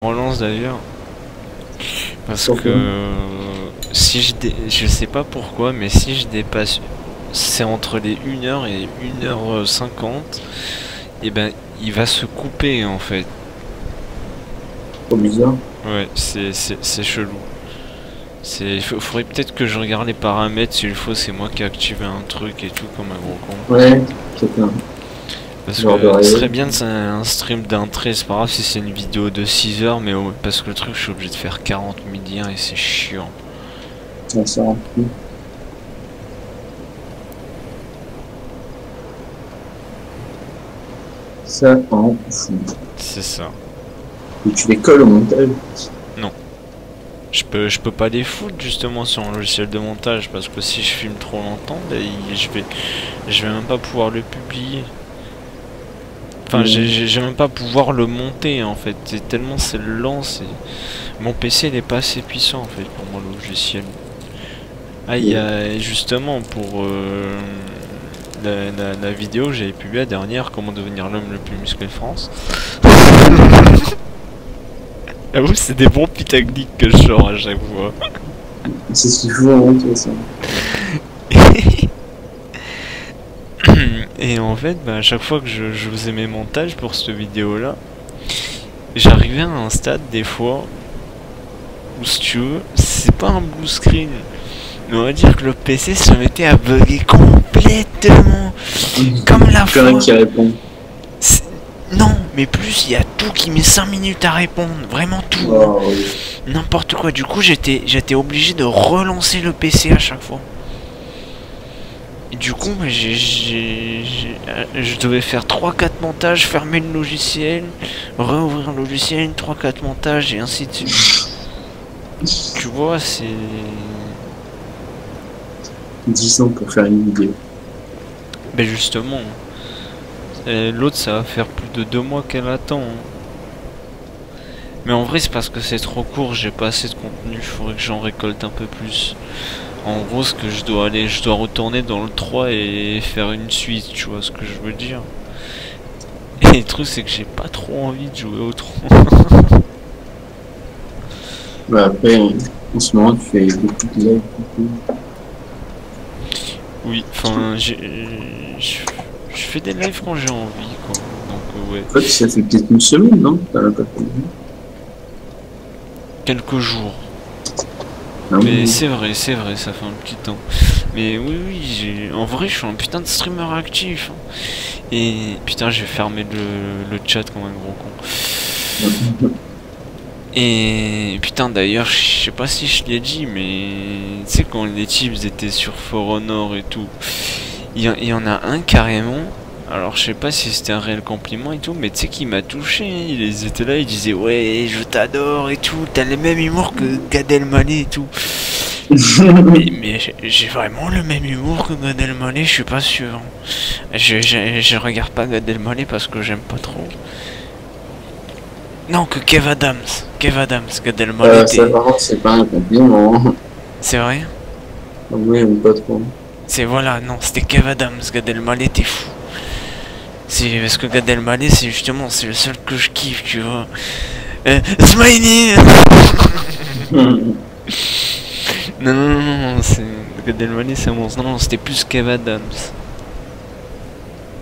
Relance d'ailleurs parce Pourquoi? que si je sais pas pourquoi, mais si je dépasse, c'est entre les 1 heure et 1 h 50, et ben il va se couper en fait. Trop bizarre. Ouais, c'est chelou. Faudrait peut-être que je regarde les paramètres, s'il faut c'est moi qui ai activé un truc et tout comme un gros con. Ouais, c'est un Parce genre de que ce serait réel. bien de un stream d'un trait, c'est pas grave si c'est une vidéo de 6 heures, mais parce que le truc je suis obligé de faire 40 milliens et c'est chiant. Ça sert à plus. Ça en fout. C'est ça. Et tu les colles au montage. Non. Je peux pas les foutre justement sur un logiciel de montage parce que si je filme trop longtemps, ben, je vais même pas pouvoir le publier. Enfin, j'ai même pas pouvoir le monter en fait. Tellement c'est lent, mon PC il est pas assez puissant en fait pour mon logiciel. Ah, il y a justement pour la vidéo que j'avais publiée la dernière, comment devenir l'homme le plus musclé de France. Ah oui, c'est des bons putaclics que je sors à chaque fois. C'est ce qu'il faut en tout ça. Et en fait, bah, à chaque fois que je faisais mes montages pour cette vidéo là, j'arrivais à un stade des fois où, si tu veux, c'est pas un blue screen, mais on va dire que le PC se mettait à bugger complètement. Comme la Plus rien fois. qui répond. Non, mais plus il y a tout qui met 5 minutes à répondre, vraiment tout. Oh, oui. N'importe quoi. Du coup, j'étais obligé de relancer le PC à chaque fois. Et du coup, je devais faire 3-4 montages, fermer le logiciel, réouvrir le logiciel, 3-4 montages et ainsi de suite. Tu vois, c'est... 10 ans pour faire une vidéo. Ben justement, l'autre ça va faire plus de 2 mois qu'elle attend. Mais en vrai c'est parce que c'est trop court, j'ai pas assez de contenu, il faudrait que j'en récolte un peu plus. En gros ce que je dois retourner dans le 3 et faire une suite, tu vois ce que je veux dire. Et le truc c'est que j'ai pas trop envie de jouer au 3. Bah après, en ce moment, tu fais beaucoup de live. Oui, enfin je fais des lives quand j'ai envie quoi. Donc ouais. En fait, ça fait peut-être une semaine, non? T'as pas fait. Quelques jours. Ah, Mais oui. c'est vrai, ça fait un petit temps. Mais oui, en vrai, je suis un putain de streamer actif. Hein. Et putain, j'ai fermé le chat comme un gros con. Et putain, d'ailleurs, je sais pas si je l'ai dit, mais tu sais, quand les types étaient sur For Honor et tout, il y en a un carrément. Alors, je sais pas si c'était un réel compliment et tout, mais tu sais, qui m'a touché. Hein. Ils étaient là, ils disaient ouais, je t'adore et tout, t'as le même humour que Gad Elmaleh et tout. Mais j'ai vraiment le même humour que Gad Elmaleh, je suis pas sûr. Je regarde pas Gad Elmaleh parce que j'aime pas trop. Non, que Kev Adams. Gad Elmaleh Ça, par contre, c'est pas un compliment. C'est vrai. Oui, mais pas trop. C'est voilà, non, c'était Kev Adams. Gad Elmaleh, t'es fou. C'est parce que Gad Elmaleh, c'est justement, c'est le seul que je kiffe, tu vois. Smiley. Non, c'est Gad Elmaleh, c'est un monstre. Non, c'était plus Kev Adams.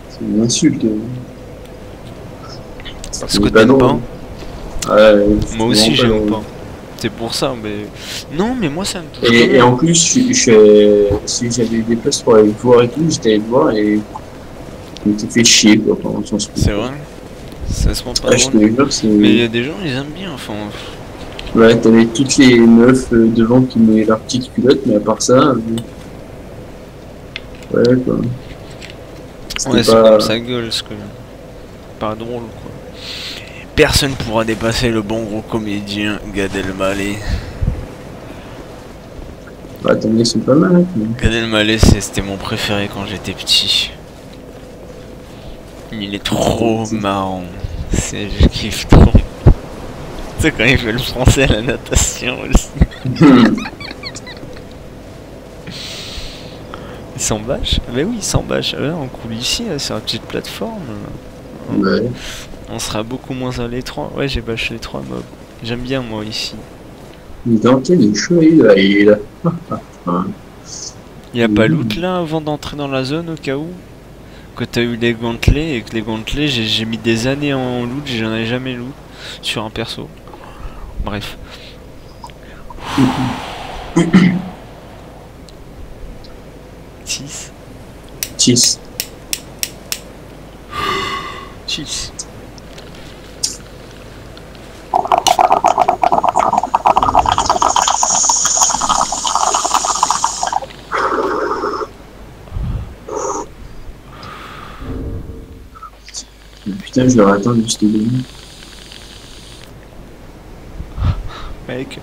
C'est une insulte. Parce que t'aimes pas. Ouais, Moi aussi j'aime pas. C'est pour ça, mais... Non, mais moi ça me touche quand Et même. en plus, si j'avais eu des places pour aller le voir et tout, j'étais allé le voir et il m'était fait chier quoi pendant son spectacle. C'est vrai. Ça se rend pas Ah, je te drôle. jure, c'est... Mais il y a des gens, ils aiment bien, enfin... Ouais, t'avais toutes les meufs devant qui mettaient leur petite culotte, mais à part ça... ouais, quoi. Ouais, c'est pas... comme ça gueule, ce que... Pas drôle, quoi. Personne pourra dépasser le bon gros comédien Gad Elmaleh. Bah, attendez, c'est pas mal, hein. Gad Elmaleh, c'était mon préféré quand j'étais petit. Il est trop marrant. Je kiffe trop. Tu sais quand il fait le français à la natation aussi. Il s'embâche. Mais oui, il s'embâche. Là, en coulisses, sur la petite plateforme. Ouais. On sera beaucoup moins à l'étroit. Ouais, j'ai bâché les 3 mobs. J'aime bien moi ici. Les dentelles, les cheveux, là, il est là. Ah, Y a pas loot là avant d'entrer dans la zone au cas où? Que t'as eu les gantelets et que les gantelets j'ai mis des années en loot, j'en ai jamais loot sur un perso. Bref. 6. 6. 6. Putain, je leur attends juste au début. Mec.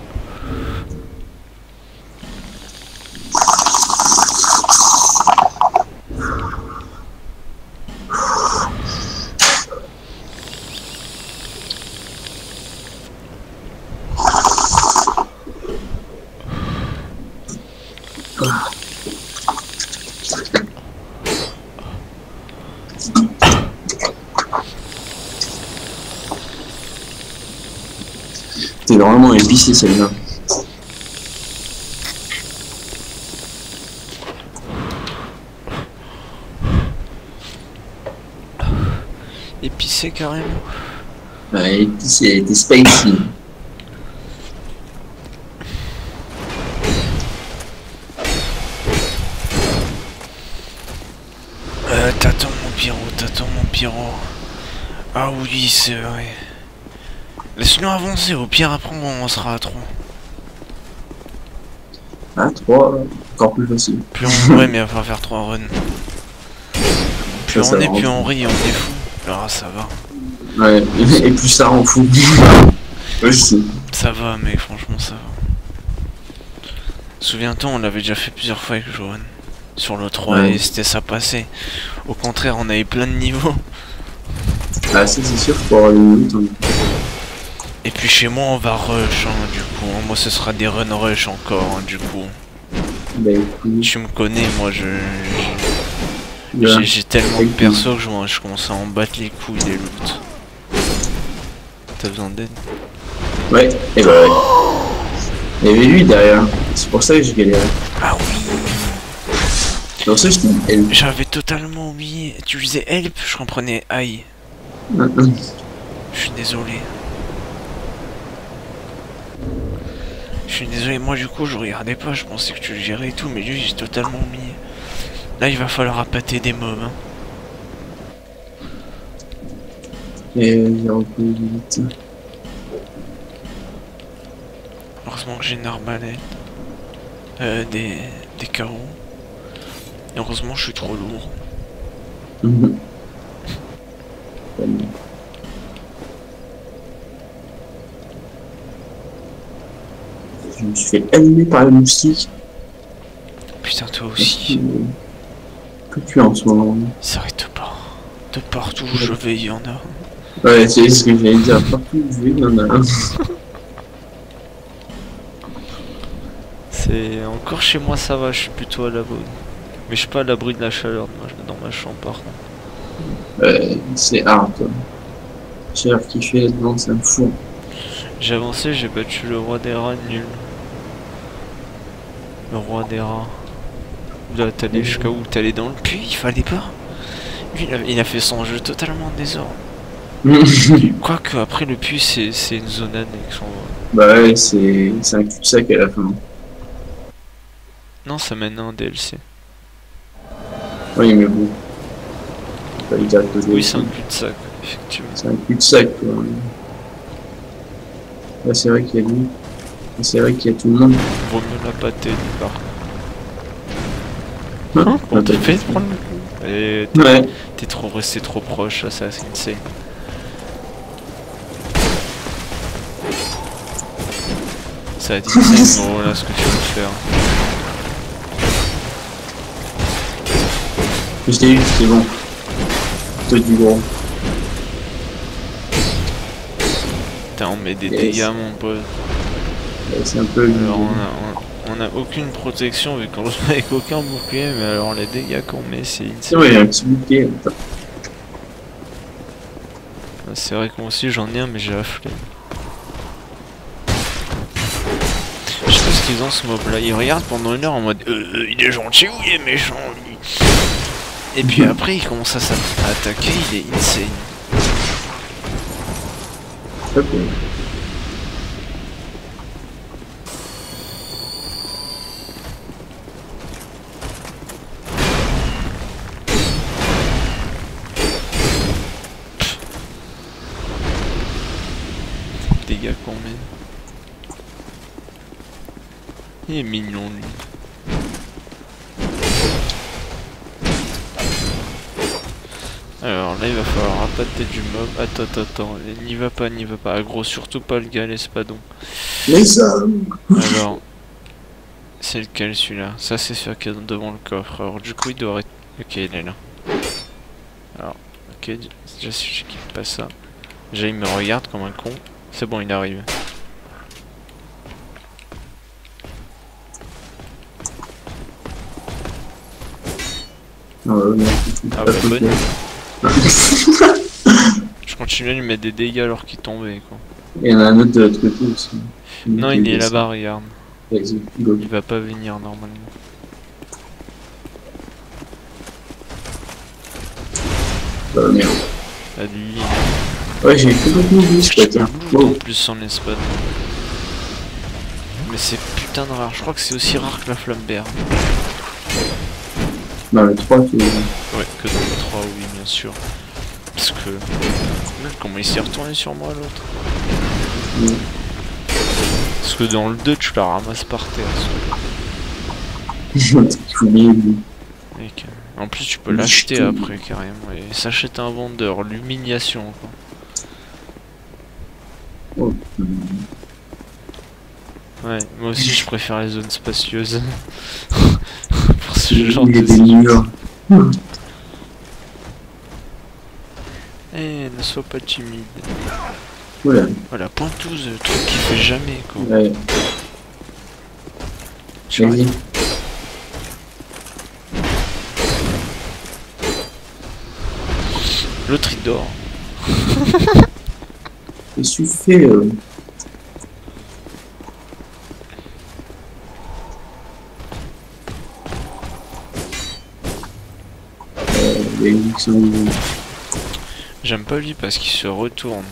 C'est vraiment épicé celle-là. Épicé carrément. Ouais, épicé, t'es spicy. T'attends mon pyro, t'attends mon pyro. Ah oui, c'est vrai. Laisse-nous avancer, au pire après on sera à 3. Ah, 3, encore plus facile. Plus on... Ouais mais il va falloir faire 3 runs. Plus Ça on est, rend plus fou. on rit, on est fou. Alors ça va. Ouais, et plus ça rend fou. Ouais, je sais. Ça va mec, franchement ça va. Souviens-toi, on l'avait déjà fait plusieurs fois avec Johan. Sur le 3 Ouais. et c'était ça passé. Au contraire, on avait plein de niveaux. Ah, ça c'est sûr, pour avoir le loot. Et puis chez moi on va rush hein, du coup. Moi ce sera des run rush encore hein, du coup. Bah écoute, Tu me connais, moi là, j'ai tellement de persos que je commence à en battre les couilles des loots. T'as besoin d'aide? ouais, et bah ouais. Il y avait lui derrière, c'est pour ça que j'ai galéré. Ah oui. C'est pour ça que je t'ai dit help. J'avais totalement oublié. Tu disais help, je comprenais aïe. Je suis désolé. Je suis désolé, moi du coup je regardais pas, je pensais que tu le gérais et tout, mais lui j'ai totalement oublié. Là il va falloir appâter des mobs. Hein. Et j'ai repris vite. Heureusement que j'ai une arbalète. Des carreaux. Et heureusement je suis trop lourd. Je me suis fait allumer par le moustique. Putain toi aussi. Que tu as en ce moment. Il s'arrête pas. De partout où je vais, il y en a. Ouais, c'est ce que j'allais dire. Partout où je vais, il y en a un. C'est encore chez moi ça va, je suis plutôt à l'abri. Mais je suis pas à l'abri de la chaleur dans ma chambre par contre. C'est hard, toi. J'ai l'air kiffé là-dedans, ça me fout. J'ai avancé, j'ai battu le roi des rats nul. Le roi des rats. Là t'es allé jusqu'à où? T'es allé dans le puits, il fallait pas. Lui, il a fait son jeu totalement en désordre. Quoique après le puits c'est une zone annexe en vrai. Bah ouais, c'est un cul-de-sac à la fin. Non ça mène à un DLC. Oui, mais bon. Fallait dire que Oui c'est un cul-de-sac, effectivement. c'est un cul-de-sac, quoi. Là, c'est vrai qu'il y a lui. C'est vrai qu'il y a tout le monde. Vaut mieux la pâter par Hein, on te fait prendre le coup. Et ouais. t'es trop resté trop proche, ça c'est insane. Ça va être insane gros là ce que tu veux faire. Je t'ai eu, c'est bon. Toi du gros. Putain on met des Yes. dégâts mon pote. C'est un peu... Alors on a aucune protection vu qu'on joue avec aucun bouclier, mais alors les dégâts qu'on met c'est insane. Ouais, il y a un petit bouquet. C'est vrai que moi aussi j'en ai un mais j'ai la flemme. maîtrisant ce mob là. Il regarde pendant une heure en mode il est gentil ou il est méchant lui. Et puis après il commence à attaquer, il est insane. Ok. Dégâts combien? Il est mignon lui. Alors là il va falloir appâter du mob. Attends, n'y va pas, Aggro surtout pas le gars, l'espadon. Les hommes. Alors, c'est lequel celui-là? Ça c'est sûr qu'il est devant le coffre. Alors du coup il doit être... Ok, il est là. Alors, ok, déjà si je kiffe pas ça. Déjà il me regarde comme un con. C'est bon, il arrive. Ah bah bonne. Je continue à lui mettre des dégâts alors qu'il tombait quoi. Il y en a un autre de l'autre côté aussi. Non, il est là-bas, regarde. Vas-y, go. Il va pas venir normalement. Bah merde. Ah lui. Ouais, j'ai complètement oublié ce Je peux patin. en plus son espadon. Mais c'est putain de rare. Je crois que c'est aussi rare que la flamberge. Dans le 3, tu Ouais, que dans le 3, oui, bien sûr. Parce que... Comment il s'est retourné sur moi, l'autre? Parce que dans le 2, tu la ramasses par terre. En plus, tu peux l'acheter après, carrément. Et s'achète un vendeur. L'humiliation, quoi. Oh. Ouais, moi aussi, je préfère les zones spacieuses. Pour ce genre de... murs. Eh, ne sois pas timide. Voilà. Voilà, pointeuse, truc qu'il fait jamais, quoi. Ouais. Vas-y. L'autre il dort. Qu'est-ce que tu fais J'aime pas lui parce qu'il se retourne.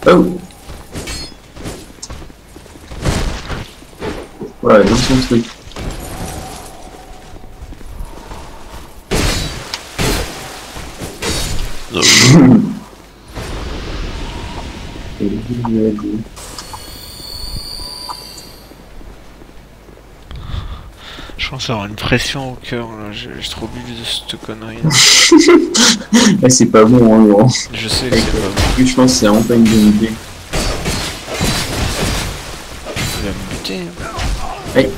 Oh. Ouais, dans son truc. Je pense avoir une pression au cœur là, j'ai trop bu de cette connerie. Ouais, c'est pas bon, hein, gros. Je sais que c'est pas bon. Je pense que c'est vraiment pas une bonne idée. Il va me buter. Hein. Hey.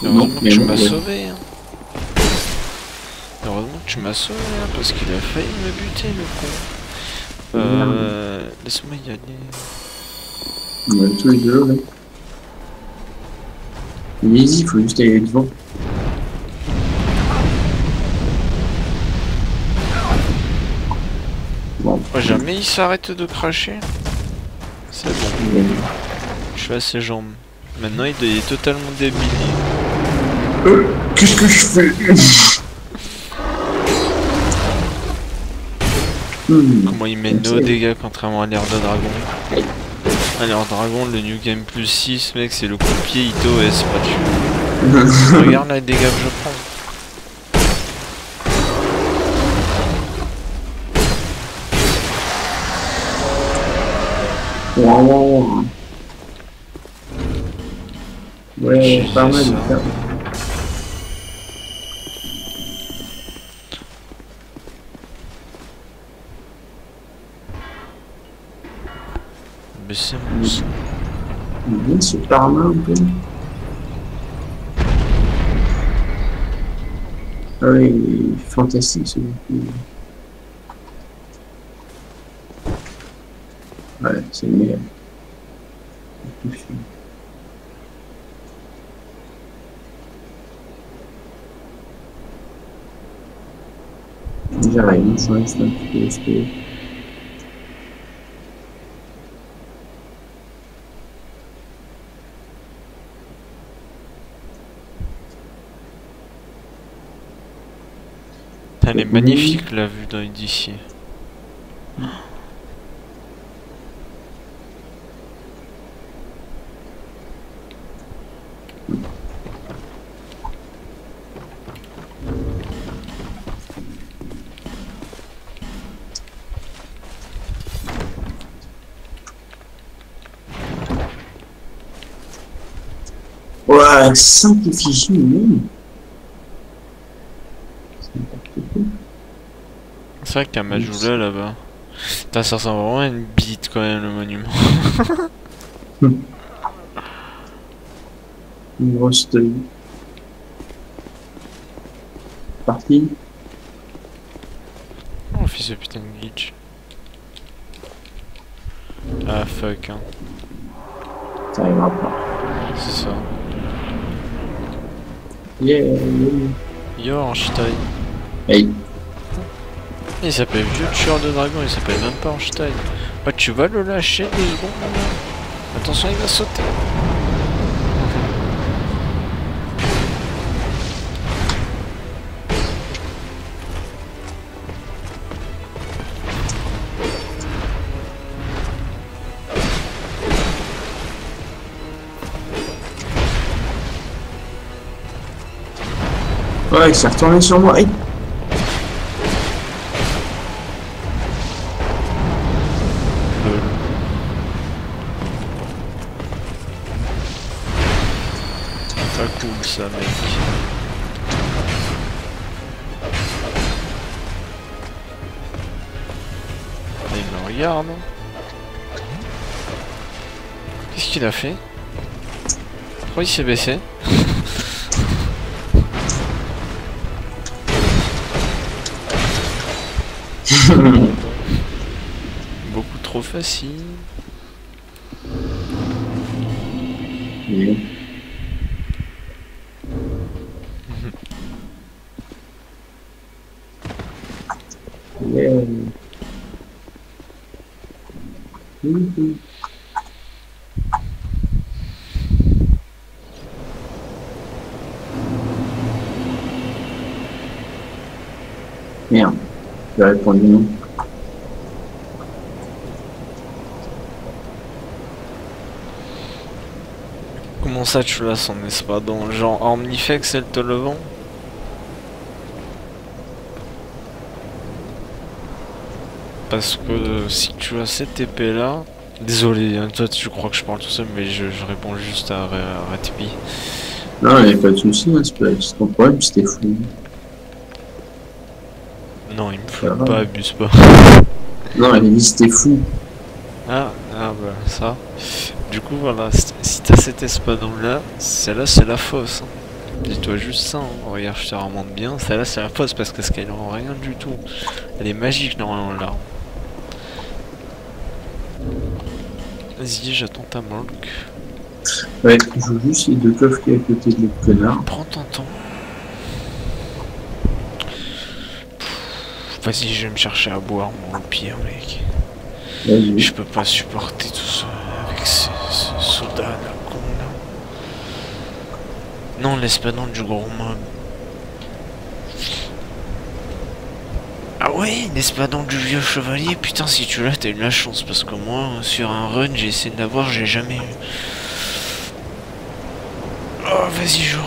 Heureusement que tu m'as sauvé. Hein. Heureusement que tu m'as sauvé hein, parce qu'il a failli me buter le con. Laisse-moi y aller. On a tous les deux là. Mais easy, il faut juste aller devant. Bon. Oh, jamais il s'arrête de cracher. C'est bon. Je suis à ses jambes. Maintenant il est totalement débile. Qu'est-ce que je fais? Comment il met nos dégâts contrairement à l'air de dragon. À l'air dragon, le New Game plus 6, mec, c'est le coup de pied Ito et c'est pas tu. Regarde les dégâts que je prends. Wow. Ouais, pas mal. Mais c'est bon ça. Bien ce parma un peu. Ah oui, il est fantastique ce jeu. Ouais, c'est le meilleur. J'arrive, ça reste un petit peu. Elle est magnifique la vue d'ici. Ouais, 5 effigies, même. C'est vrai qu'il y a Majula là-bas. Putain, ça ressemble vraiment à une bite quand même le monument. Une grosse œil. Parti. Oh fils de putain de glitch. Ah fuck hein. Ça arrivera pas. C'est ça. Yeah. Yo Einstein. Hey. Il s'appelle vieux tueur de dragon, il s'appelle même pas Einstein. Ouais, tu vas le lâcher 2 secondes là. Attention, il va sauter. Ouais, il s'est retourné sur moi. Hey. Pas cool ça mec. Il me regarde. Qu'est-ce qu'il a fait? Pourquoi il s'est baissé? Beaucoup trop facile. Yeah. Yeah. Merde, j'ai répondu non. Comment ça tu l'as son espadon? Genre Omnifex elle te le vend? Parce que si tu as cette épée là... Désolé, hein, toi tu crois que je parle tout seul mais je réponds juste à Ratpi. Non, il n'y a pas de soucis, hein, c'est ton problème, c'était fou. Non il me flotte pas, abuse pas. Non, il a dit c'était fou. Ah bah ça. Du coup voilà, si t'as cet espadon là, celle-là c'est la fausse. Hein. Dis-toi juste ça, hein. Regarde je te remonte bien, celle-là c'est la fausse parce que ce qu'elle rend rien du tout. Elle est magique normalement là. Vas-y j'attends ta marque. Ouais, je joue juste les 2 coffres qui est à côté de l'autre connard. Prends ton temps. Vas-y je vais me chercher à boire moi au pire mec. Vas-y. Je peux pas supporter tout ça avec ce soda là con là. Non l'espadon du gros mob. Ah ouais, l'espadon du vieux chevalier, putain si tu l'as t'as eu de la chance parce que moi sur un run j'ai essayé de l'avoir, j'ai jamais eu. Oh vas-y joue.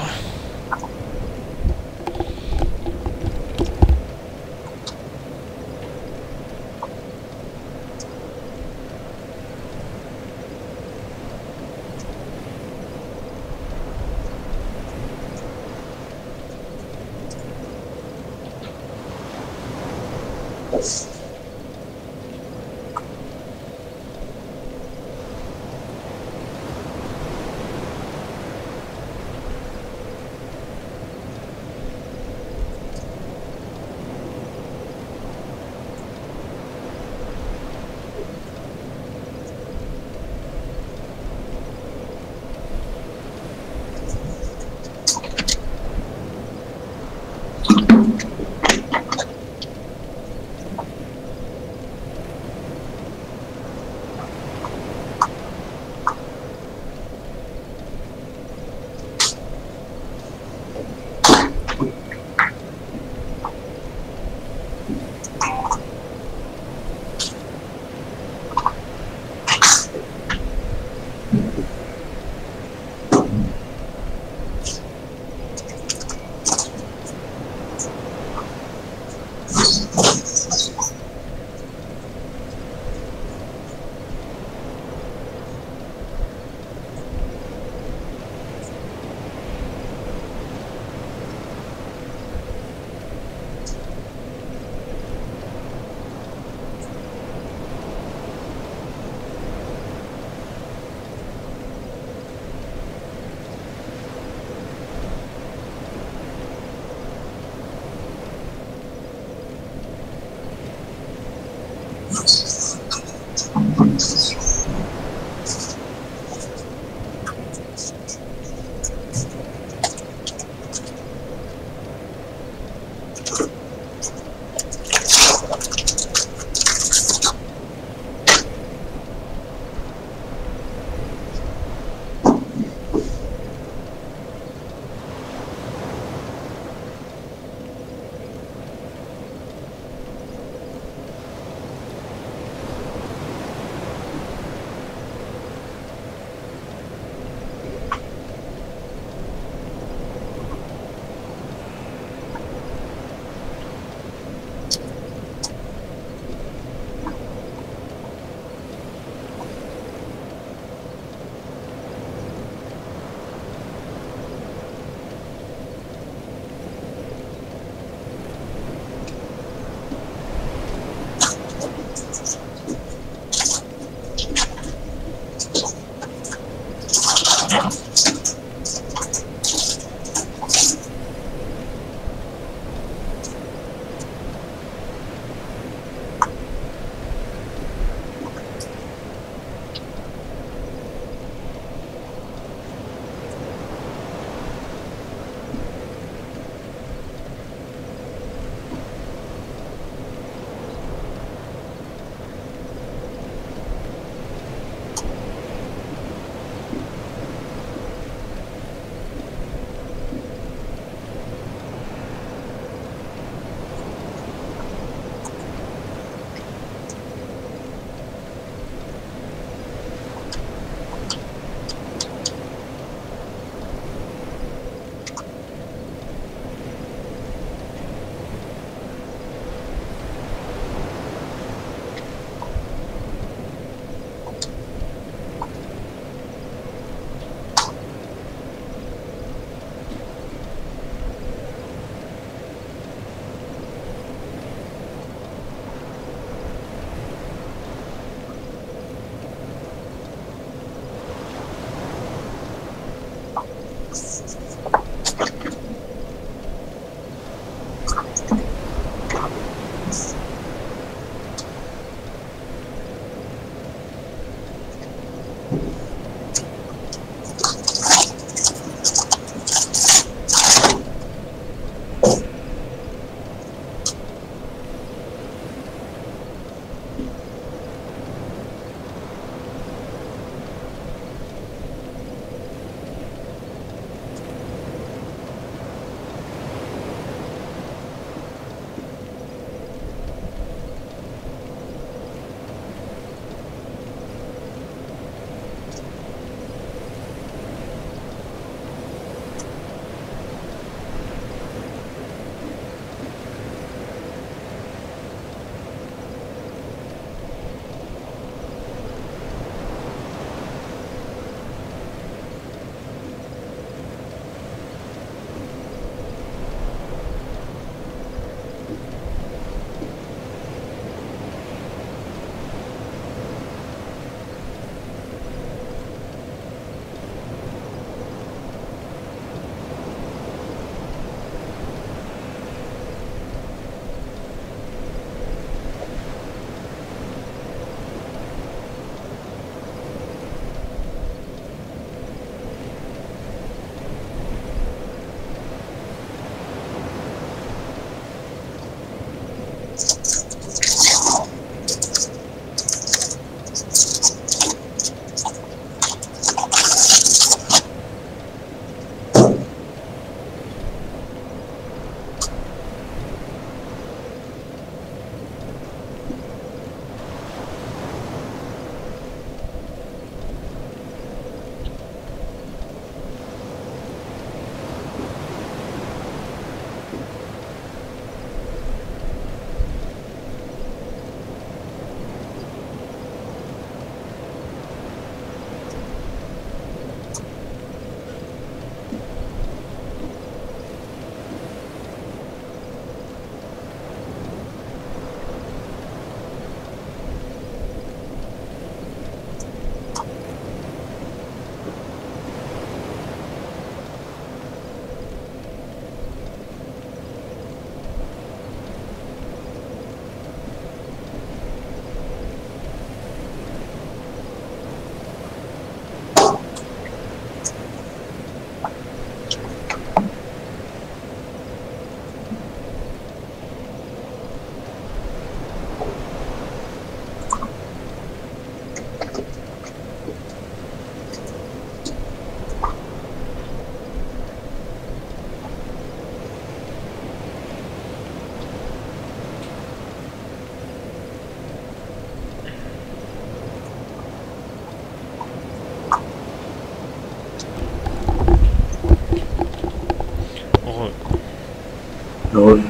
Drôle.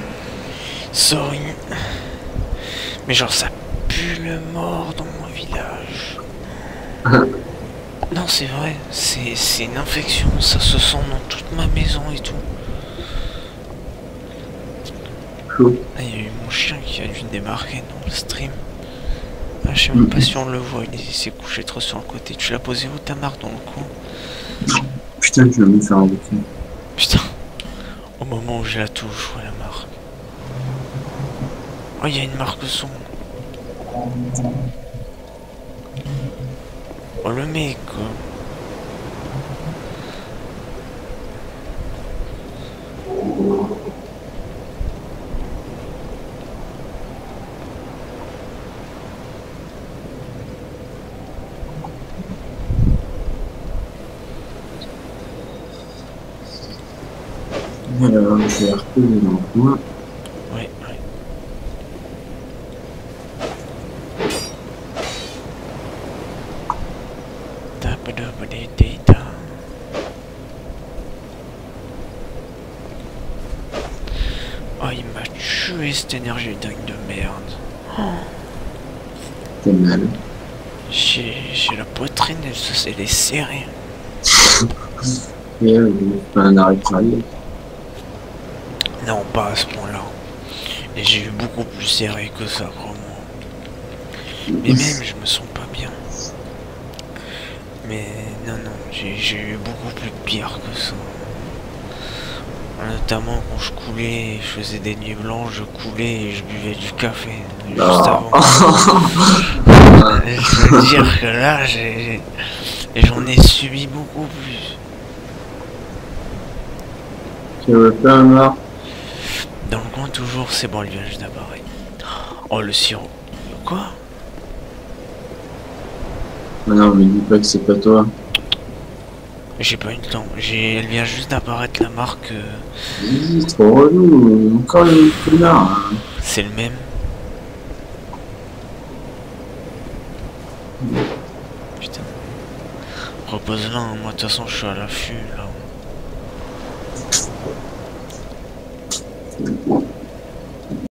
Sorry. Mais genre ça pue le mort dans mon village. Non c'est vrai, c'est une infection, ça se sent dans toute ma maison et tout. Chaud. Ah, il y a eu mon chien qui a dû débarquer dans le stream. Ah, je sais même pas si on le voit, il s'est couché trop sur le côté. Tu l'as posé où ta marque dans le coin? Putain, je vais me faire embêter. Putain, au moment où j'ai la touche, je vois la marque. Oh, il y a une marque son. Oh, le mec, quoi. Alors, je vais reposer dans le coin. Ouais, ouais. Tapadabadidida. Oh, il m'a tué cette énergie dingue de merde. C'est mal. J'ai la poitrine, elle est serrée. Et je vais faire un arrêt cardiaque. Non, pas à ce point-là. Et j'ai eu beaucoup plus serré que ça, vraiment. Mais même, je me sens pas bien. Mais non, non, j'ai eu beaucoup plus pire que ça. Notamment quand je coulais, je faisais des nuits blanches, je coulais et je buvais du café juste avant. Je veux dire que là, j'en ai subi beaucoup plus. Tu veux pas un mort? Dans le coin, toujours, c'est bon, le village d'appareil. Oh, le sirop. Quoi? Non, mais dis pas que c'est pas toi. J'ai pas eu le temps. Elle vient juste d'apparaître la marque. Vas-y, trop relou. Encore le connard. C'est le même. Putain. Repose-la, hein. Moi de toute façon je suis à l'affût là.